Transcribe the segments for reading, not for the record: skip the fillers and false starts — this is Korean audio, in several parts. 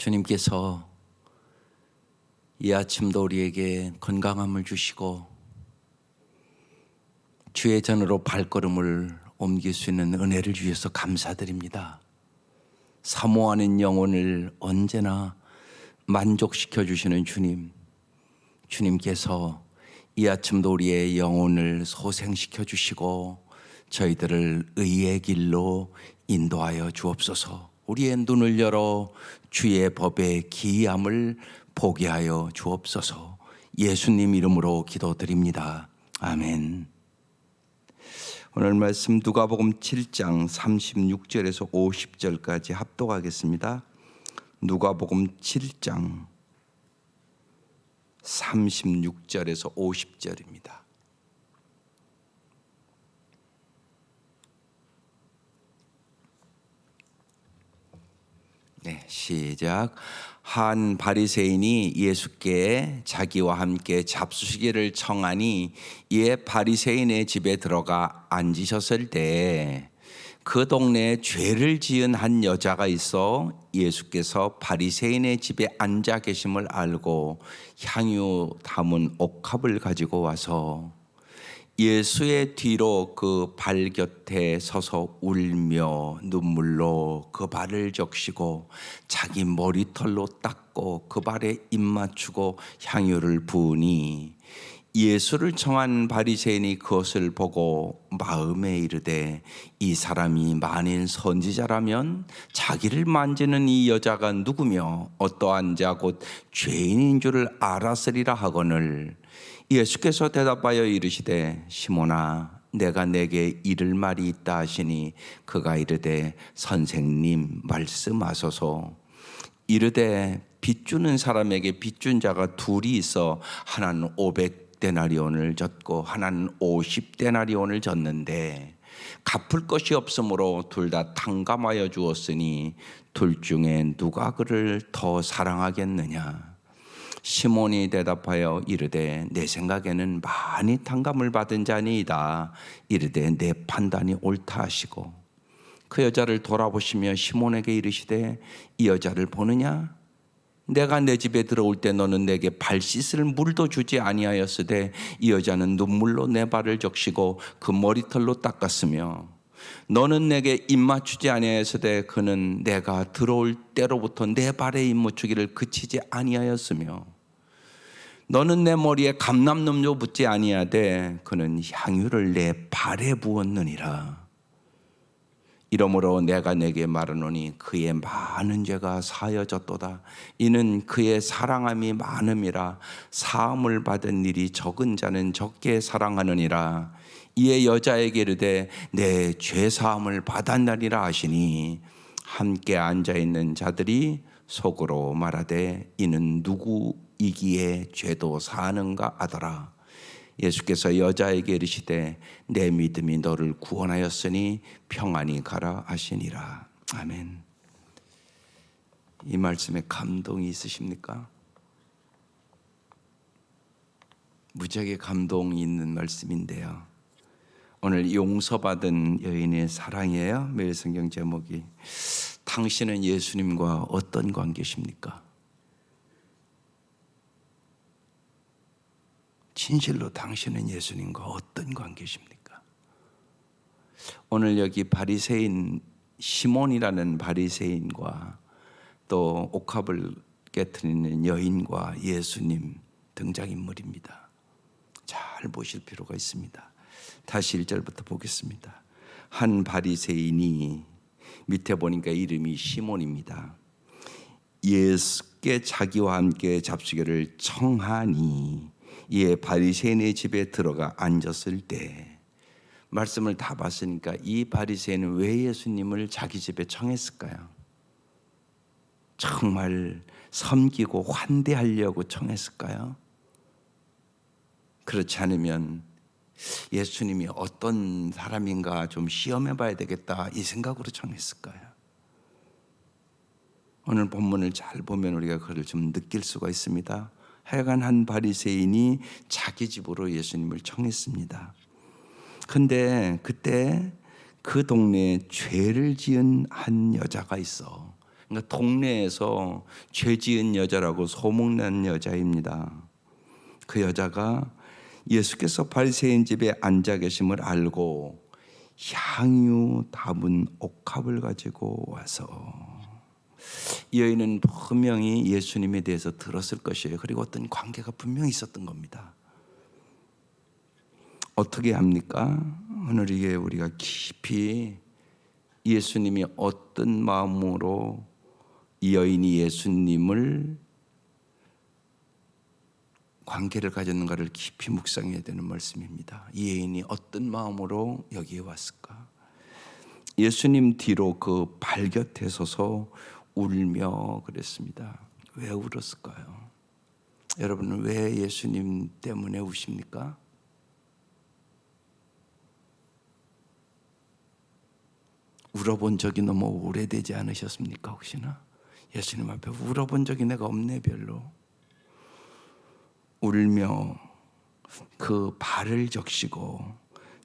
주님께서 이 아침도 우리에게 건강함을 주시고 주의 전으로 발걸음을 옮길 수 있는 은혜를 주셔서 감사드립니다. 사모하는 영혼을 언제나 만족시켜 주시는 주님, 주님께서 이 아침도 우리의 영혼을 소생시켜 주시고 저희들을 의의 길로 인도하여 주옵소서. 우리의 눈을 열어 주의 법의 기이함을 보게 하여 주옵소서. 예수님 이름으로 기도드립니다. 아멘. 오늘 말씀 누가복음 7장 36절에서 50절까지 합독하겠습니다. 누가복음 7장 36절에서 50절입니다. 네, 시작. 한 바리새인이 예수께 자기와 함께 잡수시기를 청하니 이에 바리새인의 집에 들어가 앉으셨을 때 그 동네에 죄를 지은 한 여자가 있어 예수께서 바리새인의 집에 앉아 계심을 알고 향유 담은 옥합을 가지고 와서 예수의 뒤로 그 발 곁에 서서 울며 눈물로 그 발을 적시고 자기 머리털로 닦고 그 발에 입 맞추고 향유를 부으니 예수를 청한 바리새인이 그것을 보고 마음에 이르되 이 사람이 만일 선지자라면 자기를 만지는 이 여자가 누구며 어떠한 자 곧 죄인인 줄을 알았으리라 하거늘 예수께서 대답하여 이르시되 시몬아 내가 내게 이를 말이 있다 하시니 그가 이르되 선생님 말씀하소서. 이르되 빚주는 사람에게 빚준 자가 둘이 있어 하나는 500데나리온을 졌고 하나는 50데나리온을 졌는데 갚을 것이 없으므로 둘 다 탕감하여 주었으니 둘 중에 누가 그를 더 사랑하겠느냐. 시몬이 대답하여 이르되 내 생각에는 많이 탕감을 받은 자니이다. 이르되 내 판단이 옳다 하시고 그 여자를 돌아보시며 시몬에게 이르시되 이 여자를 보느냐? 내가 내 집에 들어올 때 너는 내게 발 씻을 물도 주지 아니하였으되 이 여자는 눈물로 내 발을 적시고 그 머리털로 닦았으며 너는 내게 입 맞추지 아니하였으되 그는 내가 들어올 때로부터 내 발에 입 맞추기를 그치지 아니하였으며 너는 내 머리에 감람염도 붓지 아니하되 그는 향유를 내 발에 부었느니라. 이러므로 내가 내게 말하노니 그의 많은 죄가 사하여졌도다. 이는 그의 사랑함이 많음이라. 사함을 받은 일이 적은 자는 적게 사랑하느니라. 이에 여자에게 이르되 내 죄사함을 받았나리라 하시니 함께 앉아있는 자들이 속으로 말하되 이는 누구이기에 죄도 사하는가 하더라. 예수께서 여자에게 이르시되 내 믿음이 너를 구원하였으니 평안히 가라 하시니라. 아멘. 이 말씀에 감동이 있으십니까? 무지하게 감동이 있는 말씀인데요. 오늘 용서받은 여인의 사랑이에요. 매일 성경 제목이 당신은 예수님과 어떤 관계십니까? 진실로 당신은 예수님과 어떤 관계십니까? 오늘 여기 바리새인 시몬이라는 바리새인과 또 옥합을 깨트리는 여인과 예수님 등장인물입니다. 잘 보실 필요가 있습니다. 다시 1절부터 보겠습니다. 한 바리새인이 밑에 보니까 이름이 시몬입니다. 예수께 자기와 함께 잡수기를 청하니 이에 바리새인의 집에 들어가 앉았을 때 말씀을 다 봤으니까 이 바리새인은 왜 예수님을 자기 집에 청했을까요? 정말 섬기고 환대하려고 청했을까요? 그렇지 않으면 예수님이 어떤 사람인가 좀 시험해 봐야 되겠다 이 생각으로 청했을까요? 오늘 본문을 잘 보면 우리가 그걸 좀 느낄 수가 있습니다. 하여간 한 바리새인이 자기 집으로 예수님을 청했습니다. 그런데 그때 그 동네에 죄를 지은 한 여자가 있어 그러니까 동네에서 죄 지은 여자라고 소문난 여자입니다. 그 여자가 예수께서 바리새인 집에 앉아 계심을 알고 향유 담은 옥합을 가지고 와서, 이 여인은 분명히 예수님에 대해서 들었을 것이에요. 그리고 어떤 관계가 분명히 있었던 겁니다. 어떻게 합니까? 오늘 이게 우리가 깊이 예수님이 어떤 마음으로 이 여인이 예수님을 관계를 가졌는가를 깊이 묵상해야 되는 말씀입니다. 이 여인이 어떤 마음으로 여기에 왔을까? 예수님 뒤로 그 발곁에 서서 울며 그랬습니다. 왜 울었을까요? 여러분은 왜 예수님 때문에 우십니까? 울어본 적이 너무 오래되지 않으셨습니까? 혹시나 예수님 앞에 울어본 적이 내가 없네 별로. 울며 그 발을 적시고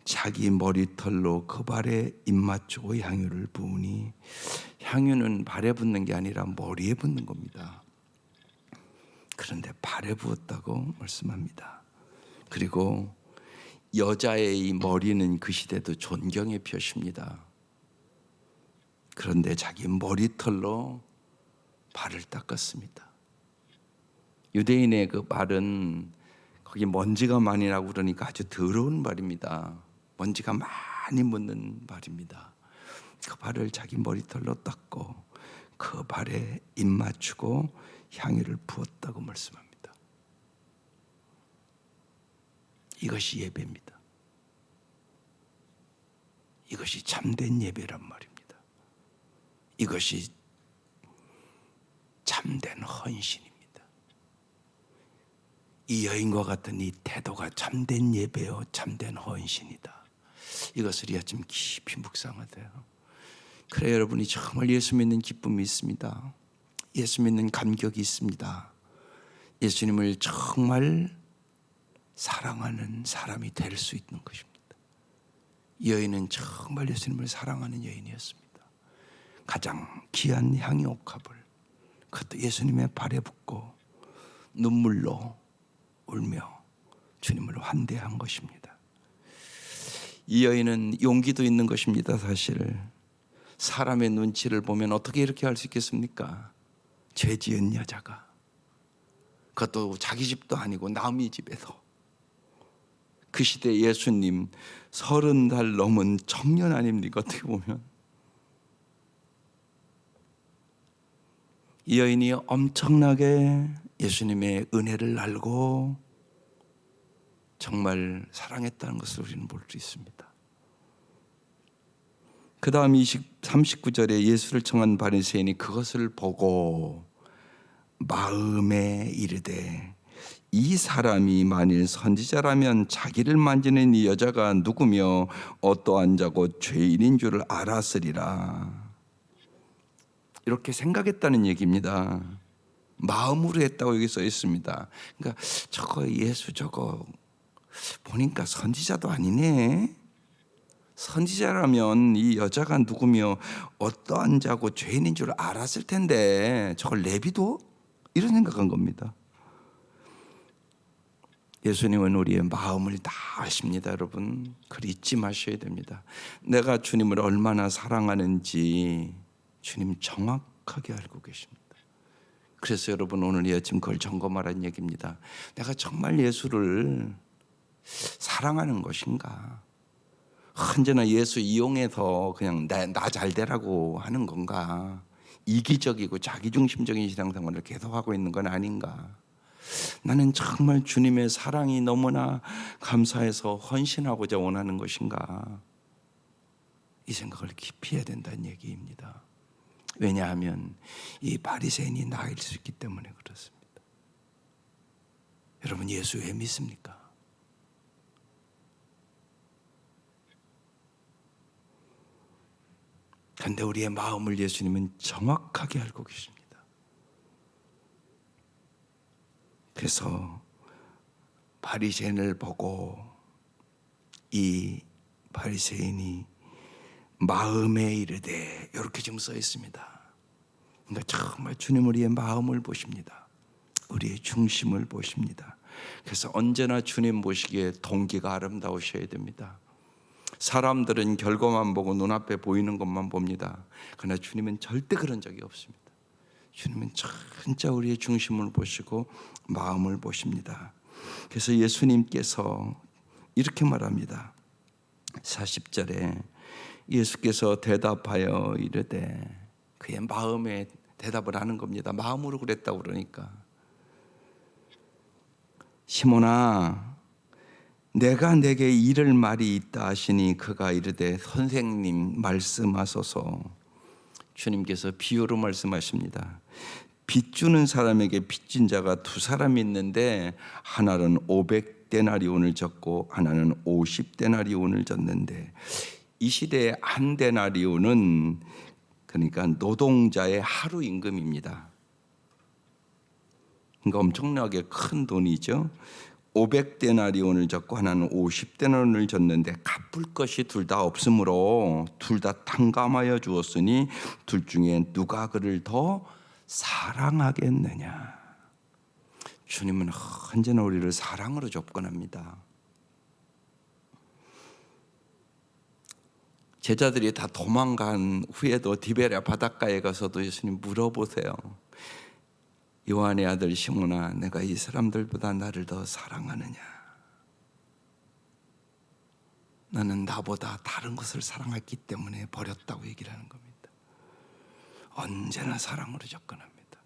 자기 머리털로 그 발에 입 맞추고 향유를 부으니, 향유는 발에 붓는 게 아니라 머리에 붓는 겁니다. 그런데 발에 부었다고 말씀합니다. 그리고 여자의 이 머리는 그 시대도 존경의 표시입니다. 그런데 자기 머리털로 발을 닦았습니다. 유대인의 그 발은 거기 먼지가 많이 나고 그러니까 아주 더러운 발입니다. 먼지가 많이 묻는 발입니다. 그 발을 자기 머리털로 닦고 그 발에 입 맞추고 향유를 부었다고 말씀합니다. 이것이 예배입니다. 이것이 참된 예배란 말입니다. 이것이 참된 헌신입니다. 이 여인과 같은 이 태도가 참된 예배요 참된 헌신이다. 이것을 이 아침 깊이 묵상하세요. 그래 여러분이 정말 예수 믿는 기쁨이 있습니다. 예수 믿는 감격이 있습니다. 예수님을 정말 사랑하는 사람이 될 수 있는 것입니다. 이 여인은 정말 예수님을 사랑하는 여인이었습니다. 가장 귀한 향유 옥합을 그것도 예수님의 발에 붓고 눈물로 울며 주님을 환대한 것입니다. 이 여인은 용기도 있는 것입니다. 사실 사람의 눈치를 보면 어떻게 이렇게 할 수 있겠습니까? 죄 지은 여자가, 그것도 자기 집도 아니고 남의 집에서. 그 시대 예수님 30살 넘은 청년 아닙니까? 어떻게 보면 이 여인이 엄청나게 예수님의 은혜를 알고 정말 사랑했다는 것을 우리는 볼 수 있습니다. 그 다음 39절에 예수를 청한 바리새인이 그것을 보고 마음에 이르되, 이 사람이 만일 선지자라면 자기를 만지는 이 여자가 누구며 어떠한 자고 죄인인 줄을 알았으리라. 이렇게 생각했다는 얘기입니다. 마음으로 했다고 여기 써 있습니다. 그러니까 저거 예수 저거 보니까 선지자도 아니네. 선지자라면 이 여자가 누구며 어떠한 자고 죄인인 줄 알았을 텐데 저걸 레비도? 이런 생각한 겁니다. 예수님은 우리의 마음을 다 아십니다. 여러분 그걸 잊지 마셔야 됩니다. 내가 주님을 얼마나 사랑하는지 주님 정확하게 알고 계십니다. 그래서 여러분 오늘 이 아침 그걸 점검하라는 얘기입니다. 내가 정말 예수를 사랑하는 것인가? 언제나 예수 이용해서 그냥 나 잘 되라고 하는 건가? 이기적이고 자기중심적인 신앙생활을 계속하고 있는 건 아닌가? 나는 정말 주님의 사랑이 너무나 감사해서 헌신하고자 원하는 것인가? 이 생각을 깊이 해야 된다는 얘기입니다. 왜냐하면 이 바리새인이 나일 수 있기 때문에 그렇습니다. 여러분 예수 왜 믿습니까? 그런데 우리의 마음을 예수님은 정확하게 알고 계십니다. 그래서 바리새인을 보고 이 바리새인이 마음에 이르되, 이렇게 지금 써 있습니다. 근데 정말 주님 우리의 마음을 보십니다. 우리의 중심을 보십니다. 그래서 언제나 주님 보시기에 동기가 아름다우셔야 됩니다. 사람들은 결과만 보고 눈앞에 보이는 것만 봅니다. 그러나 주님은 절대 그런 적이 없습니다. 주님은 진짜 우리의 중심을 보시고 마음을 보십니다. 그래서 예수님께서 이렇게 말합니다. 40절에 예수께서 대답하여 이르되, 그의 마음에 대답을 하는 겁니다. 마음으로 그랬다고 그러니까, 시몬아 내가 내게 이를 말이 있다 하시니 그가 이르되 선생님 말씀하소서. 주님께서 비유로 말씀하십니다. 빚 주는 사람에게 빚진 자가 두 사람이 있는데 하나는 500데나리온을 졌고 하나는 50데나리온을 졌는데, 이 시대의 한 데나리온은 그러니까 노동자의 하루 임금입니다. 그러니까 엄청나게 큰 돈이죠. 500데나리온을 졌고 하나는 50데나리온을 졌는데 갚을 것이 둘 다 없으므로 둘 다 탕감하여 주었으니 둘 중에 누가 그를 더 사랑하겠느냐. 주님은 언제나 우리를 사랑으로 접근합니다. 제자들이 다 도망간 후에도 디베랴 바닷가에 가서도 예수님 물어보세요. 요한의 아들 시몬아, 내가 이 사람들보다 나를 더 사랑하느냐? 나는 나보다 다른 것을 사랑했기 때문에 버렸다고 얘기를 하는 겁니다. 언제나 사랑으로 접근합니다.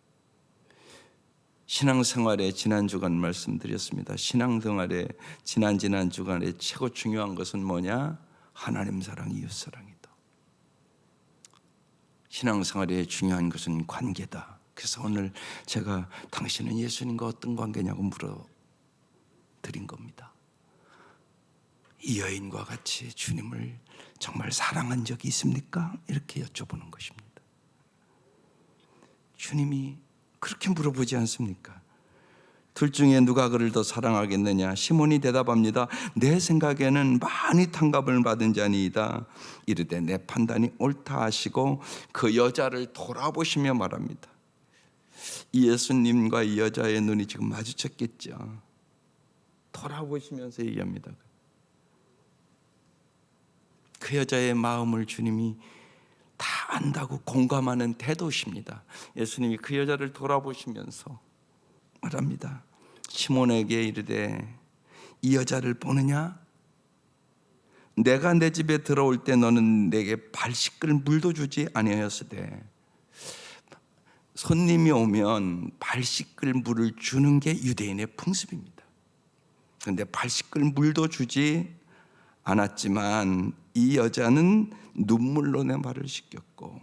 신앙생활에 지난 주간 말씀드렸습니다. 신앙생활에 지난 주간에 최고 중요한 것은 뭐냐? 하나님 사랑, 이웃 사랑이다. 신앙생활에 중요한 것은 관계다. 그래서 오늘 제가 당신은 예수님과 어떤 관계냐고 물어드린 겁니다. 이 여인과 같이 주님을 정말 사랑한 적이 있습니까? 이렇게 여쭤보는 것입니다. 주님이 그렇게 물어보지 않습니까? 둘 중에 누가 그를 더 사랑하겠느냐? 시몬이 대답합니다. 내 생각에는 많이 탕감을 받은 자니이다. 이르되 내 판단이 옳다 하시고 그 여자를 돌아보시며 말합니다. 예수님과 이 여자의 눈이 지금 마주쳤겠죠. 돌아보시면서 얘기합니다. 그 여자의 마음을 주님이 다 안다고 공감하는 태도십니다. 예수님이 그 여자를 돌아보시면서 말합니다. 시몬에게 이르되 이 여자를 보느냐? 내가 내 집에 들어올 때 너는 내게 발 씻을 물도 주지 아니하였으되. 손님이 오면 발 씻을 물을 주는 게 유대인의 풍습입니다. 그런데 발 씻을 물도 주지 않았지만 이 여자는 눈물로 내 발을 씻겼고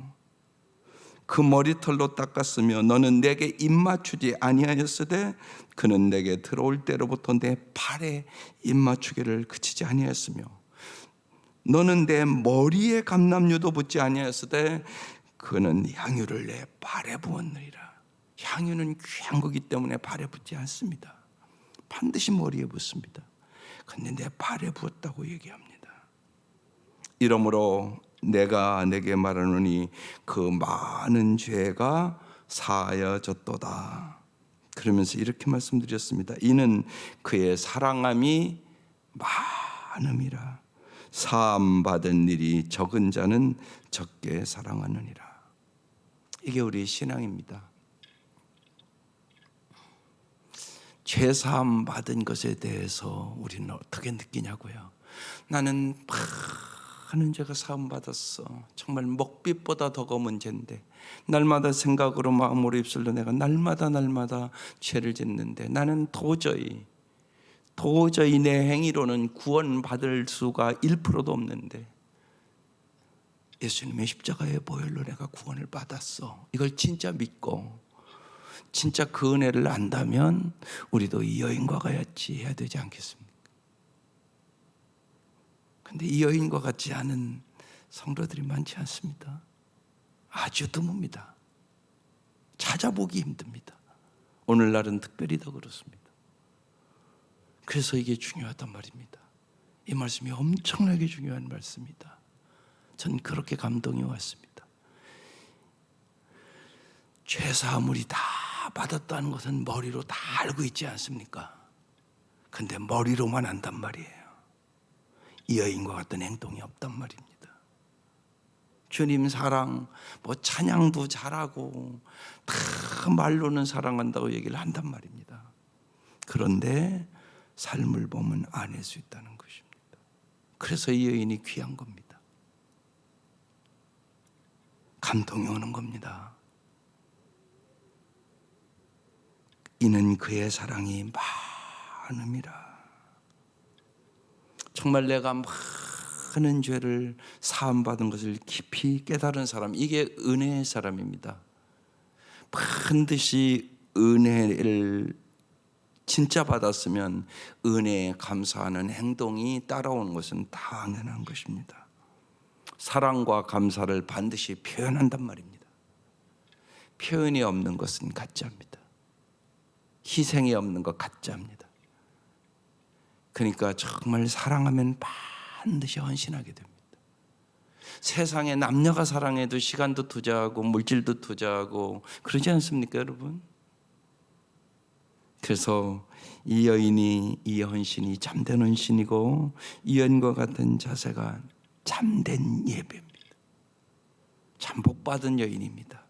그 머리털로 닦았으며 너는 내게 입 맞추지 아니하였으되 그는 내게 들어올 때로부터 내 발에 입 맞추기를 그치지 아니하였으며 너는 내 머리에 감람유도 붓지 아니하였으되 그는 향유를 내 발에 부었느니라. 향유는 귀한 거기 때문에 발에 붓지 않습니다. 반드시 머리에 붓습니다. 근데 내 발에 부었다고 얘기합니다. 이러므로 내가 내게 말하노니 그 많은 죄가 사하여졌도다. 그러면서 이렇게 말씀드렸습니다. 이는 그의 사랑함이 많음이라. 사함 받은 일이 적은 자는 적게 사랑하느니라. 이게 우리의 신앙입니다. 죄 사함 받은 것에 대해서 우리는 어떻게 느끼냐고요? 나는 많은 죄가 사함 받았어. 정말 먹빛보다 더 검은 죄인데 날마다 생각으로 마음으로 입술로 내가 날마다 죄를 짓는데 나는 도저히 내 행위로는 구원받을 수가 1%도 없는데 예수님의 십자가의 보혈로 내가 구원을 받았어. 이걸 진짜 믿고 진짜 그 은혜를 안다면 우리도 이 여인과 같이 해야 되지 않겠습니까? 근데 이 여인과 같지 않은 성도들이 많지 않습니다. 아주 드뭅니다. 찾아보기 힘듭니다. 오늘날은 특별히 더 그렇습니다. 그래서 이게 중요하단 말입니다. 이 말씀이 엄청나게 중요한 말씀이다. 전 그렇게 감동이 왔습니다. 죄사함을 다 받았다는 것은 머리로 다 알고 있지 않습니까? 근데 머리로만 안단 말이에요. 이 여인과 같은 행동이 없단 말입니다. 주님 사랑, 찬양도 잘하고 다 말로는 사랑한다고 얘기를 한단 말입니다. 그런데 삶을 보면 아닐 수 있다는 것입니다. 그래서 이 여인이 귀한 겁니다. 감동이 오는 겁니다. 이는 그의 사랑이 많음이라. 정말 내가 많은 죄를 사함받은 것을 깊이 깨달은 사람, 이게 은혜의 사람입니다. 반드시 은혜를 진짜 받았으면 은혜에 감사하는 행동이 따라오는 것은 당연한 것입니다. 사랑과 감사를 반드시 표현한단 말입니다. 표현이 없는 것은 가짜입니다. 희생이 없는 것 가짜입니다. 그러니까 정말 사랑하면 반드시 헌신하게 됩니다. 세상에 남녀가 사랑해도 시간도 투자하고 물질도 투자하고 그러지 않습니까, 여러분? 그래서 이 여인이, 이 헌신이 참된 헌신이고 이 여인과 같은 자세가 참된 예배입니다. 참 복받은 여인입니다.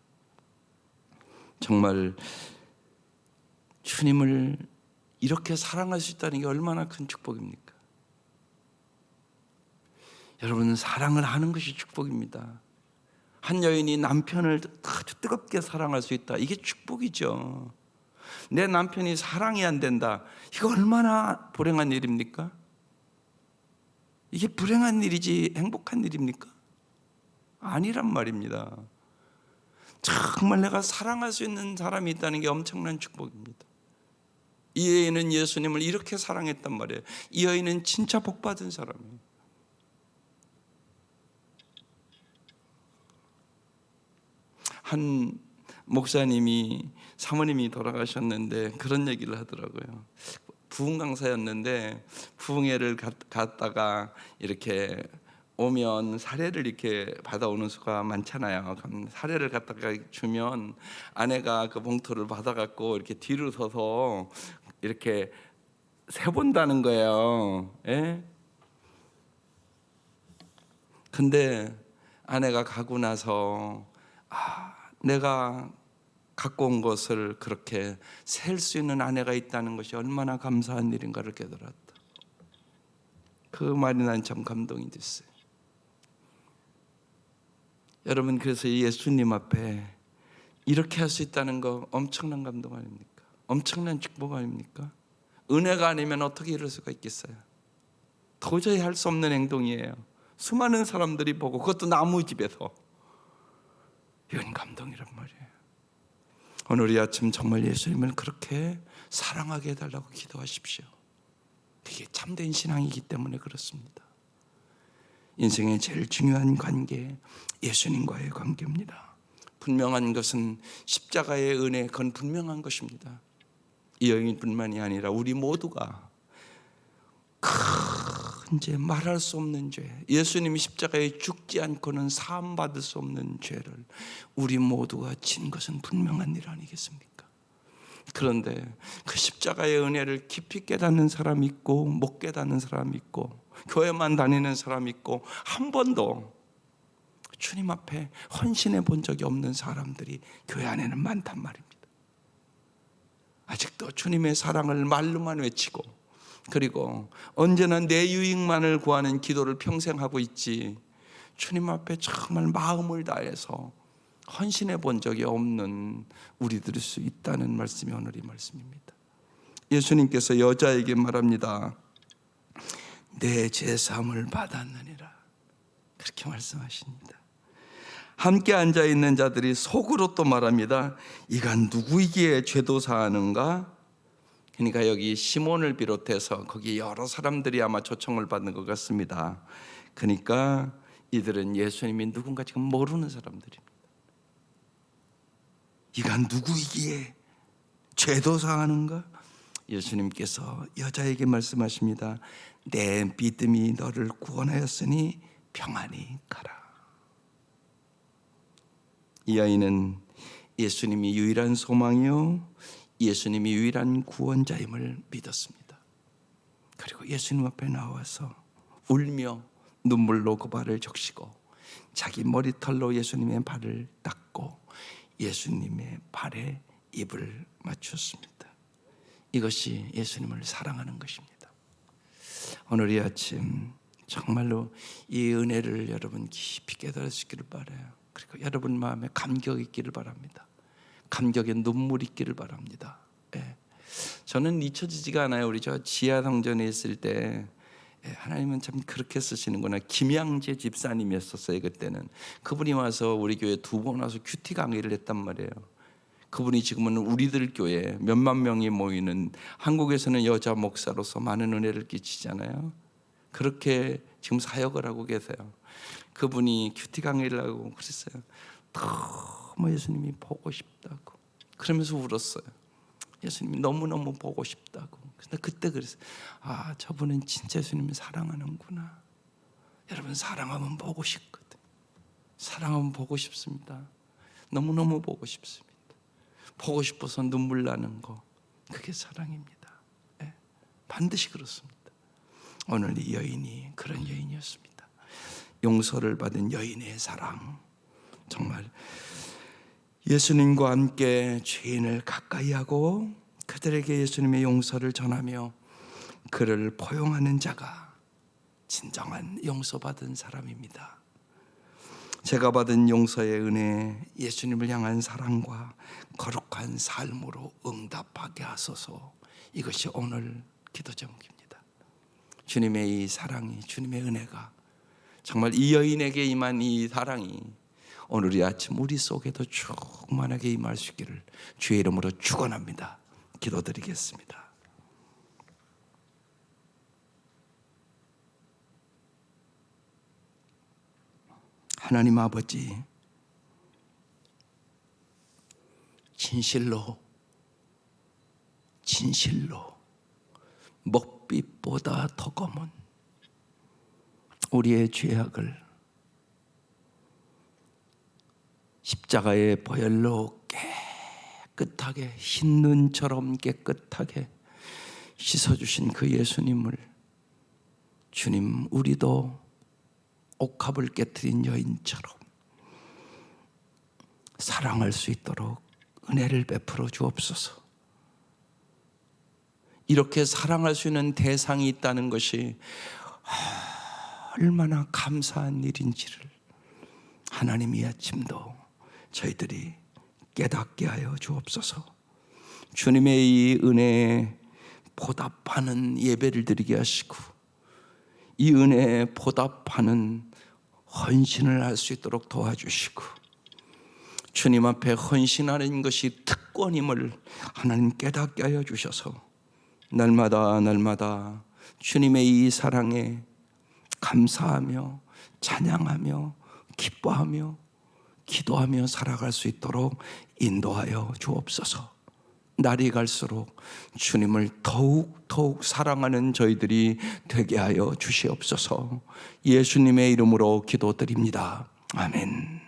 정말 주님을 이렇게 사랑할 수 있다는 게 얼마나 큰 축복입니까? 여러분, 사랑을 하는 것이 축복입니다. 한 여인이 남편을 아주 뜨겁게 사랑할 수 있다. 이게 축복이죠. 내 남편이 사랑이 안 된다. 이거 얼마나 불행한 일입니까? 이게 불행한 일이지 행복한 일입니까? 아니란 말입니다. 정말 내가 사랑할 수 있는 사람이 있다는 게 엄청난 축복입니다. 이 여인은 예수님을 이렇게 사랑했단 말이에요. 이 여인은 진짜 복받은 사람이에요. 한 목사님이, 사모님이 돌아가셨는데 그런 얘기를 하더라고요. 부흥 강사였는데 부흥회를 갔다가 이렇게 오면 사례를 이렇게 받아오는 수가 많잖아요. 그럼 사례를 갖다가 주면 아내가 그 봉투를 받아갖고 이렇게 뒤로 서서 이렇게 세본다는 거예요. 예? 근데 아내가 가고 나서 내가 갖고 온 것을 그렇게 셀 수 있는 아내가 있다는 것이 얼마나 감사한 일인가를 깨달았다. 그 말이 난 참 감동이 됐어요. 여러분, 그래서 예수님 앞에 이렇게 할 수 있다는 거 엄청난 감동 아닙니까? 엄청난 축복 아닙니까? 은혜가 아니면 어떻게 이럴 수가 있겠어요? 도저히 할 수 없는 행동이에요. 수많은 사람들이 보고, 그것도 나무집에서. 이건 감동이란 말이에요. 오늘 이 아침 정말 예수님을 그렇게 사랑하게 해달라고 기도하십시오. 그게 참된 신앙이기 때문에 그렇습니다. 인생의 제일 중요한 관계, 예수님과의 관계입니다. 분명한 것은 십자가의 은혜, 그건 분명한 것입니다. 이 여인뿐만이 아니라 우리 모두가 큰 죄, 말할 수 없는 죄, 예수님이 십자가에 죽지 않고는 사함받을 수 없는 죄를 우리 모두가 진 것은 분명한 일 아니겠습니까? 그런데 그 십자가의 은혜를 깊이 깨닫는 사람이 있고 못 깨닫는 사람이 있고 교회만 다니는 사람이 있고 한 번도 주님 앞에 헌신해 본 적이 없는 사람들이 교회 안에는 많단 말입니다. 아직도 주님의 사랑을 말로만 외치고, 그리고 언제나 내 유익만을 구하는 기도를 평생 하고 있지, 주님 앞에 정말 마음을 다해서 헌신해 본 적이 없는 우리들일 수 있다는 말씀이 오늘 이 말씀입니다. 예수님께서 여자에게 말합니다. 내 죄사함을 받았느니라, 그렇게 말씀하십니다. 함께 앉아있는 자들이 속으로 또 말합니다. 이가 누구이기에 죄도 사하는가? 그러니까 여기 시몬을 비롯해서 거기 여러 사람들이 아마 초청을 받는 것 같습니다. 그러니까 이들은 예수님이 누군가 지금 모르는 사람들입니다. 이가 누구이기에 죄도 사하는가? 예수님께서 여자에게 말씀하십니다. 내 믿음이 너를 구원하였으니 평안히 가라. 이 아이는 예수님이 유일한 소망이요, 예수님이 유일한 구원자임을 믿었습니다. 그리고 예수님 앞에 나와서 울며 눈물로 그 발을 적시고 자기 머리털로 예수님의 발을 닦고 예수님의 발에 입을 맞췄습니다. 이것이 예수님을 사랑하는 것입니다. 오늘 이 아침 정말로 이 은혜를 여러분 깊이 깨달으시기를 바라요. 그리고 여러분 마음에 감격 있기를 바랍니다. 감격의 눈물 있기를 바랍니다. 예. 저는 잊혀지지가 않아요. 우리 저 지하 성전에 있을 때 하나님은 참 그렇게 쓰시는구나. 김양재 집사님이었었어요. 그때는 그분이 와서 우리 교회 2번 와서 큐티 강의를 했단 말이에요. 그분이 지금은 우리들 교회 몇만 명이 모이는, 한국에서는 여자 목사로서 많은 은혜를 끼치잖아요. 그렇게 지금 사역을 하고 계세요. 그분이 큐티 강의를 하고 그랬어요. 너무 예수님이 보고 싶다고 그러면서 울었어요. 예수님이 너무너무 보고 싶다고. 근데 그때 그랬어요. 아, 저분은 진짜 예수님을 사랑하는구나. 여러분, 사랑하면 보고 싶거든. 사랑하면 보고 싶습니다. 너무너무 보고 싶습니다. 보고 싶어서 눈물 나는 거, 그게 사랑입니다. 네, 반드시 그렇습니다. 오늘 이 여인이 그런 여인이었습니다. 용서를 받은 여인의 사랑, 정말 예수님과 함께 죄인을 가까이 하고 그들에게 예수님의 용서를 전하며 그를 포용하는 자가 진정한 용서받은 사람입니다. 제가 받은 용서의 은혜, 예수님을 향한 사랑과 거룩한 삶으로 응답하게 하소서. 이것이 오늘 기도 제목입니다. 주님의 이 사랑이, 주님의 은혜가, 정말 이 여인에게 임한 이 사랑이 오늘 이 아침 우리 속에도 충만하게 임할 수 있기를 주의 이름으로 축원합니다. 기도드리겠습니다. 하나님 아버지, 진실로 먹빛보다 더 검은 우리의 죄악을 십자가의 보혈로 깨끗하게, 흰 눈처럼 깨끗하게 씻어주신 그 예수님을, 주님, 우리도 옥합을 깨트린 여인처럼 사랑할 수 있도록 은혜를 베풀어 주옵소서. 이렇게 사랑할 수 있는 대상이 있다는 것이 얼마나 감사한 일인지를 하나님 이 아침도 저희들이 깨닫게 하여 주옵소서. 주님의 이 은혜에 보답하는 예배를 드리게 하시고 이 은혜에 보답하는 헌신을 할 수 있도록 도와주시고, 주님 앞에 헌신하는 것이 특권임을 하나님 깨닫게 하여 주셔서 날마다 주님의 이 사랑에 감사하며 찬양하며 기뻐하며 기도하며 살아갈 수 있도록 인도하여 주옵소서. 날이 갈수록 주님을 더욱 사랑하는 저희들이 되게 하여 주시옵소서. 예수님의 이름으로 기도드립니다. 아멘.